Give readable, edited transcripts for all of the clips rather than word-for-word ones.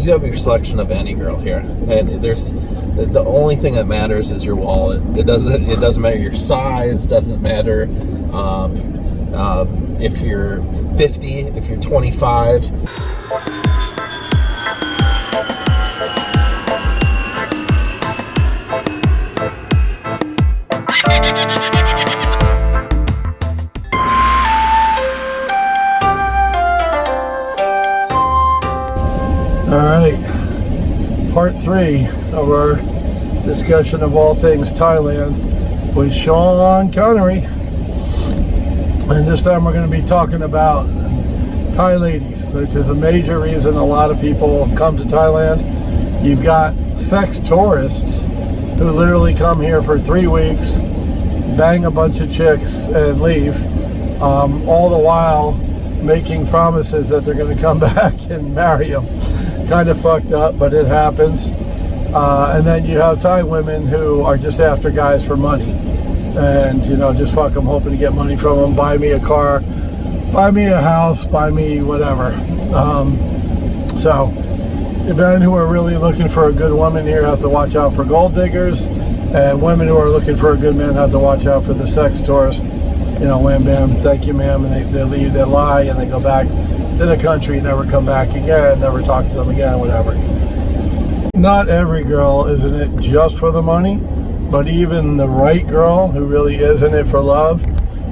you have your selection of any girl here, and there's the only thing that matters is your wallet. It doesn't matter your size, doesn't matter if you're 50, if you're 25. All right, part 3 of our discussion of all things Thailand with Shawn Connery. And this time we're going to be talking about Thai ladies, which is a major reason a lot of people come to Thailand. You've got sex tourists who literally come here for 3 weeks, bang a bunch of chicks and leave, all the while making promises that they're going to come back and marry them. Kind of fucked up, but it happens. And then you have Thai women who are just after guys for money, and just fuck them, hoping to get money from them. Buy me a car, buy me a house, buy me whatever. So the men who are really looking for a good woman here have to watch out for gold diggers, and women who are looking for a good man have to watch out for the sex tourist. Wham bam, thank you ma'am, and they leave, they lie, and they go back to the country, never come back again, never talk to them again, whatever. Not every girl is in it just for the money, but even the right girl who really is in it for love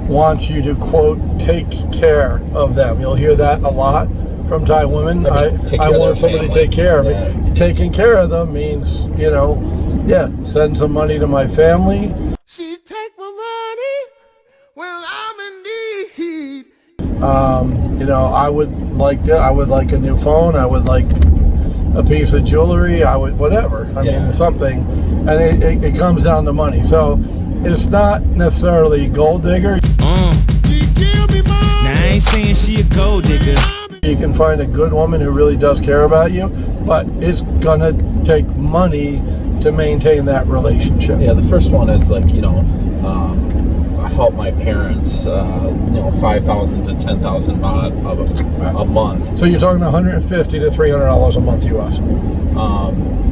wants you to, quote, take care of them. You'll hear that a lot from Thai women. I want somebody to take care of me. Taking care of them means, send some money to my family. She take my money when I'm in need. I would like that. I would like a new phone. I would like a piece of jewelry. I would whatever. I mean something, and it comes down to money. So it's not necessarily gold digger. Now I ain't saying she a gold digger. You can find a good woman who really does care about you, but it's gonna take money to maintain that relationship. Yeah, the first one is like help my parents, 5,000 to 10,000 baht a month. So you're talking $150 to $300 a month US.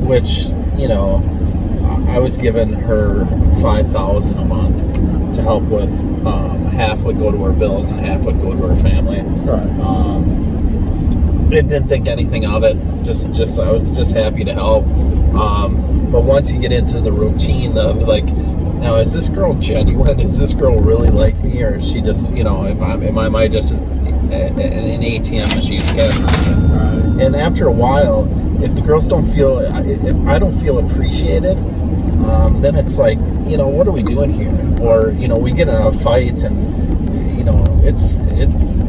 Which I was given her 5,000 a month to help with. Half would go to her bills and half would go to her family. Right. And didn't think anything of it. Just I was just happy to help. But once you get into the routine of like, now, is this girl genuine? Is this girl really like me, or is she just, am I just an ATM machine? Right. And after a while, if the girls don't feel, if I don't feel appreciated, then it's like, what are we doing here? Or, we get in a fight, and it's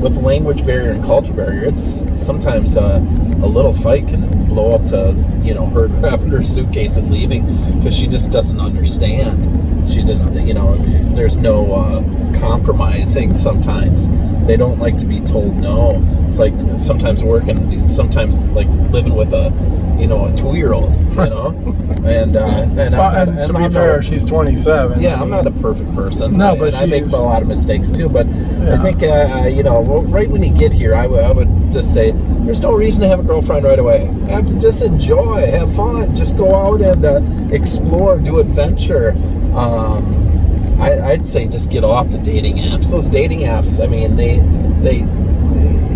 with language barrier and culture barrier. It's sometimes a little fight can blow up to her grabbing her suitcase and leaving because she just doesn't understand. She just, there's no compromising sometimes. They don't like to be told no. It's like sometimes sometimes like living with a 2-year-old, And to be fair, she's 27. Yeah, I'm not a perfect person. No, but I make a lot of mistakes too. But I think, right when you get here, I would just say, there's no reason to have a girlfriend right away. Have to just enjoy, have fun, just go out and explore, do adventure. I'd say just get off the dating apps. Those dating apps, I mean,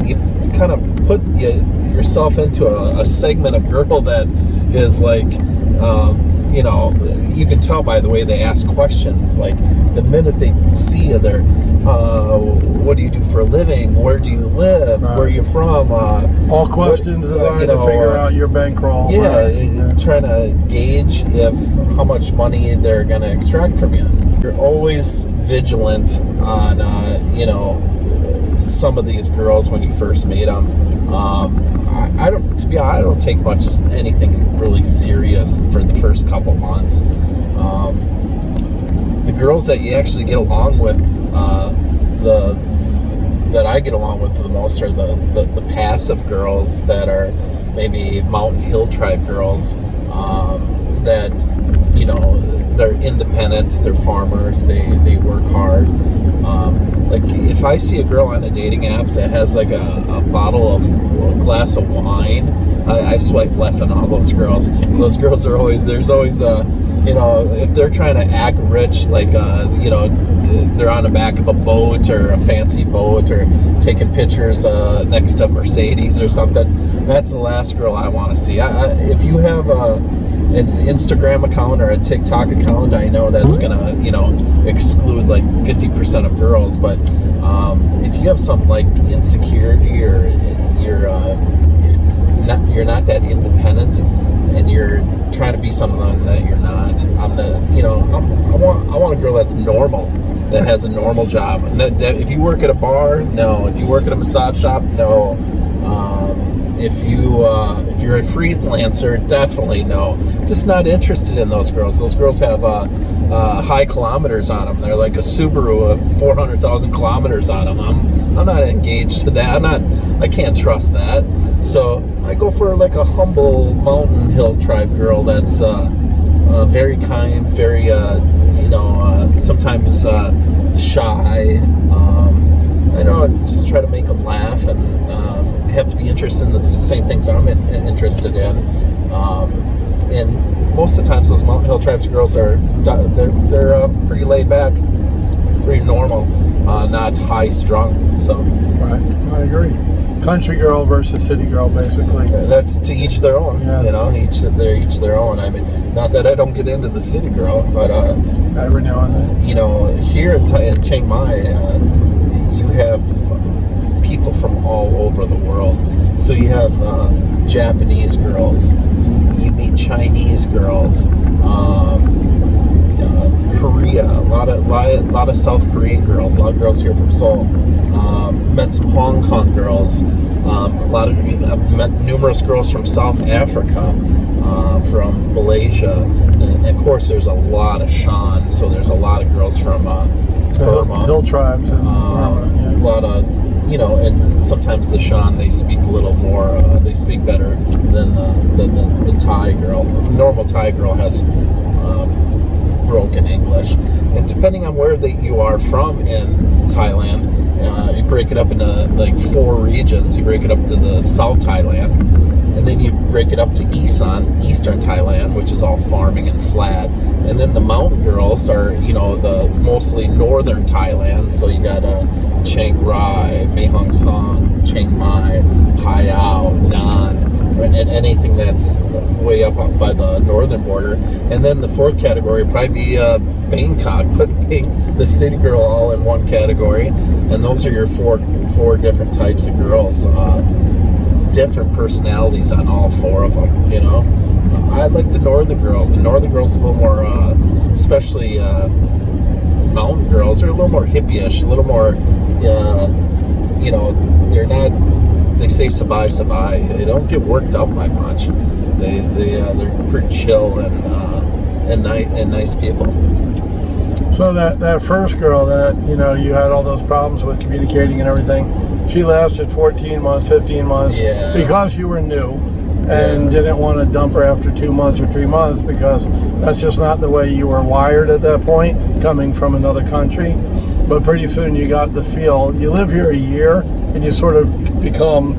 you kind of put yourself into a segment of girl that is like, you can tell by the way they ask questions. Like the minute they see you, they're, what do you do for a living? Where do you live? Right. Where are you from? All questions designed to figure out your bankroll. Yeah, trying to gauge how much money they're going to extract from you. You're always vigilant on, some of these girls when you first meet them. I don't take anything really serious for the first couple months. The girls that you actually get along with, that I get along with the most are the passive girls that are maybe mountain hill tribe girls, that they're independent, they're farmers, they work hard. Like if I see a girl on a dating app that has like a glass of wine I swipe left on all those girls. Those girls are always, there's always you know, if they're trying to act rich, like you know, they're on the back of a boat or a fancy boat or taking pictures next to Mercedes or something, that's the last girl I want to see. If you have an Instagram account or a TikTok account, I know that's gonna, you know, exclude like 50% of girls, but if you have some like insecurity or you're not that independent and you're trying to be someone that you're not, I want a girl that's normal, that has a normal job. If you work at a bar, no. If you work at a massage shop, no. If you're a freelancer, definitely no. Just not interested in those girls. Those girls have high kilometers on them. They're like a Subaru of 400,000 kilometers on them. I'm not engaged to that. I can't trust that. So I go for like a humble mountain hill tribe girl that's very kind, very sometimes shy. I know, just try to make them laugh and have to be interested in the same things I'm interested in. And most of the times, those mountain hill tribes girls they're pretty laid back, pretty normal, not high strung. So right, I agree. Country girl versus city girl, basically. That's to each their own. Yeah. You know, each their own. I mean, not that I don't get into the city girl, but every now and then. You know, here in Chiang Mai, you have people from all over the world. So you have Japanese girls, you meet Chinese girls, Korea, a lot of South Korean girls, a lot of girls here from Seoul. Met some Hong Kong girls. I've met numerous girls from South Africa, from Malaysia, and of course there's a lot of Shawn. So there's a lot of girls from Burma, hill tribes, and Burma. Yeah. A lot of, you know, and sometimes the Shawn, they speak a little more. They speak better than the Thai girl. The normal Thai girl has broken English, and depending on where you are from in Thailand, you break it up into like 4 regions. You break it up to the South Thailand, and then you break it up to Eastern Thailand, which is all farming and flat. And then the mountain girls are, you know, the mostly northern Thailand. So you got Chiang Rai, Mae Hong Son, Chiang Mai, Phayao, Nan, and anything that's way up by the northern border. And then the 4th category would probably be Bangkok, put the city girl all in one category. And those are your four different types of girls. Different personalities on all 4 of them, you know. I like the northern girl. The northern girl's a little more, especially mountain girls, are a little more hippie-ish, a little more, you know, they say sabai. They don't get worked up by much. They're pretty chill and nice people. So that first girl that, you know, you had all those problems with communicating and everything, she lasted 14 months, 15 months, because you were new and didn't want to dump her after 2 months or 3 months, because that's just not the way you were wired at that point, coming from another country. But pretty soon you got the feel. You live here a year and you sort of become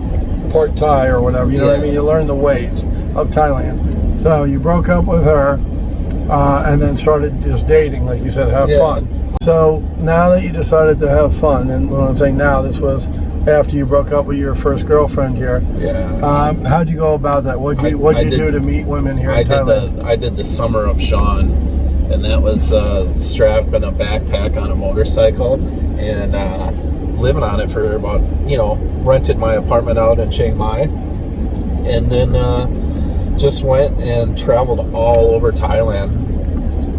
part Thai or whatever, you know what I mean? You learn the ways of Thailand. So you broke up with her, and then started just dating, like you said, have fun. So now that you decided to have fun, and when I'm saying now, this was after you broke up with your first girlfriend here. Yeah. How'd you go about that? What'd you do to meet women here in Thailand? I did the summer of Shawn, and that was strapping a backpack on a motorcycle and living on it for about, you know, rented my apartment out in Chiang Mai, and then just went and traveled all over Thailand.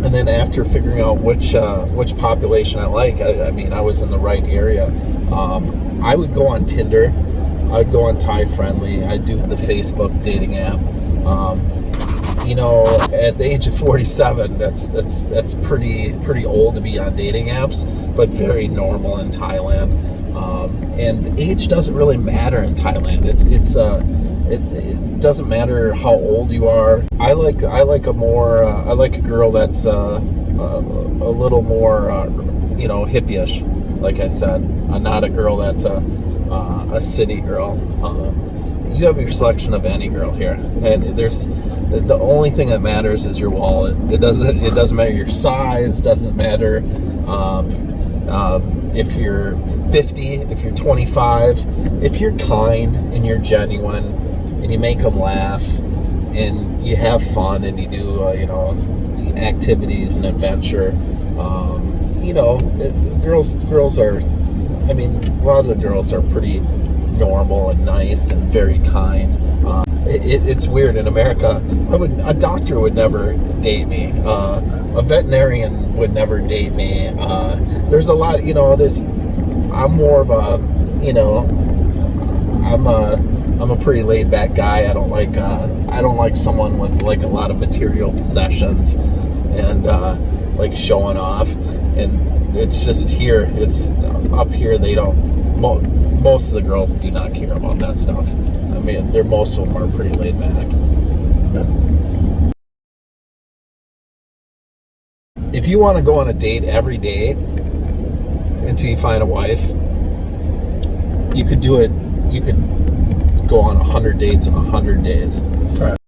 And then after figuring out which population I like, I mean, I was in the right area. I would go on Tinder. I'd go on Thai Friendly. I'd do the Facebook dating app. You know, at the age of 47, that's pretty old to be on dating apps, but very normal in Thailand. And age doesn't really matter in Thailand. It doesn't matter how old you are. I like a girl that's a little more you know, hippie-ish, like I said. Not a girl that's a city girl. you have your selection of any girl here, and there's the only thing that matters is your wallet. It doesn't matter your size, doesn't matter if you're 50, if you're 25, if you're kind and you're genuine and you make them laugh and you have fun and you do activities and adventure. Girls are, I mean, a lot of the girls are pretty normal and nice and very kind. It's weird in America. A doctor would never date me. A veterinarian would never date me. There's a lot, I'm more of a, I'm a pretty laid back guy. I don't like someone with like a lot of material possessions and like showing off. And it's just here. It's up here. They don't. Most of the girls do not care about that stuff. I mean, most of them are pretty laid back. If you want to go on a date every day until you find a wife, you could do it. You could go on 100 dates in 100 days. Right.